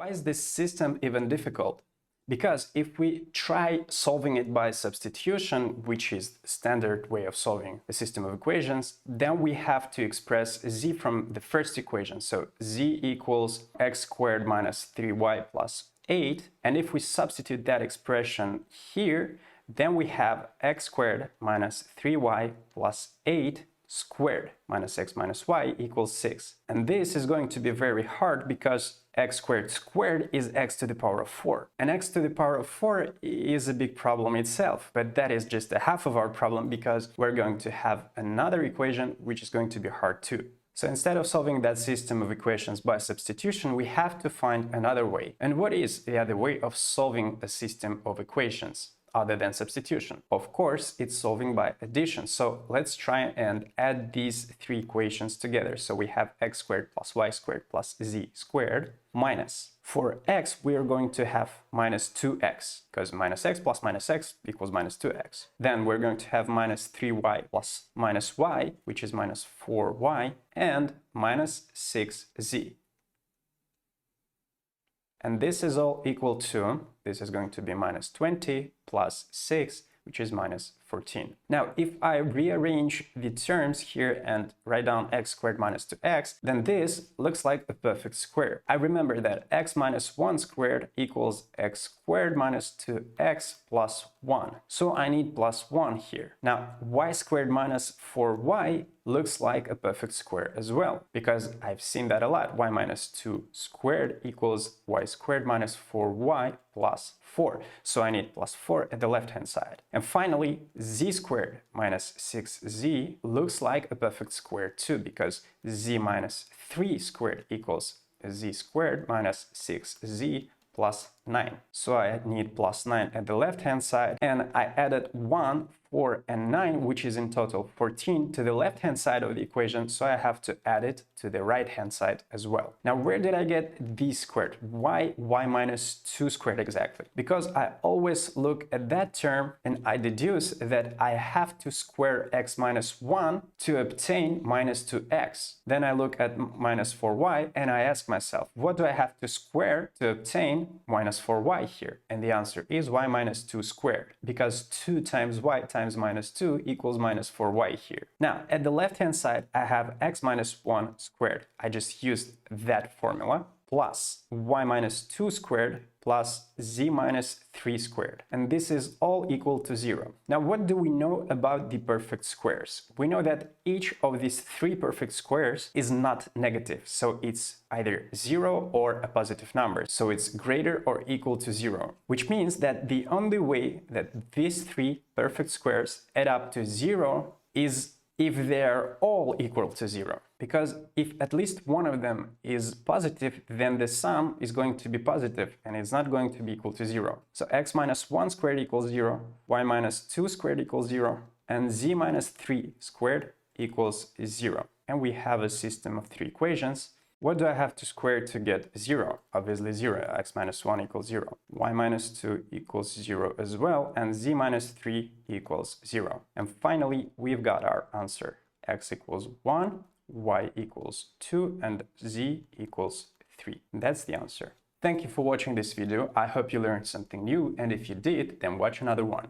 Why is this system even difficult? Because if we try solving it by substitution, which is the standard way of solving a system of equations, then we have to express z from the first equation. So z equals x squared minus 3y plus 8. And if we substitute that expression here, then we have x squared minus 3y plus 8 squared minus x minus y equals 6. And this is going to be very hard because x squared squared is x to the power of 4. And x to the power of 4 is a big problem itself, but that is just a half of our problem because we're going to have another equation which is going to be hard too. So instead of solving that system of equations by substitution, we have to find another way. And what is the other way of solving a system of equations other than substitution? Of course, it's solving by addition. So let's try and add these three equations together. So we have x squared plus y squared plus z squared minus. For x, we are going to have minus 2x, because minus x plus minus x equals minus 2x. Then we're going to have minus 3y plus minus y, which is minus 4y, and minus 6z. And this is all equal to, this is going to be minus 20 plus 6, which is minus 14. Now, if I rearrange the terms here and write down x squared minus 2x, then this looks like a perfect square. I remember that x minus 1 squared equals x squared minus 2x plus 1. So I need plus 1 here. Now, y squared minus 4y looks like a perfect square as well, because I've seen that a lot. Y minus 2 squared equals y squared minus 4y plus 4. So I need plus 4 at the left-hand side. And finally, z squared minus 6z looks like a perfect square too, because z minus 3 squared equals z squared minus 6z plus 9. So I need plus 9 at the left-hand side, and I added 1, 4, and 9, which is in total 14, to the left-hand side of the equation, so I have to add it to the right-hand side as well. Now, where did I get d squared? Why y minus 2 squared exactly? Because I always look at that term and I deduce that I have to square x minus 1 to obtain minus 2x. Then I look at minus 4y and I ask myself, what do I have to square to obtain minus 4y here? And the answer is y minus 2 squared, because 2 times y times minus 2 equals minus 4y here. Now, at the left-hand side, I have x minus 1 squared. I just used that formula, plus y minus 2 squared plus z minus 3 squared. And this is all equal to 0. Now, what do we know about the perfect squares? We know that each of these three perfect squares is not negative. So it's either 0 or a positive number. So it's greater or equal to 0, which means that the only way that these three perfect squares add up to 0 is if they're all equal to 0. Because if at least one of them is positive, then the sum is going to be positive and it's not going to be equal to 0. So x minus 1 squared equals 0, y minus 2 squared equals 0, and z minus 3 squared equals 0. And we have a system of three equations. What do I have to square to get 0? Obviously 0, x minus 1 equals 0, y minus 2 equals 0 as well, and z minus 3 equals 0. And finally, we've got our answer. X equals 1, y equals 2, and z equals 3. That's the answer. Thank you for watching this video. I hope you learned something new, and if you did, then watch another one.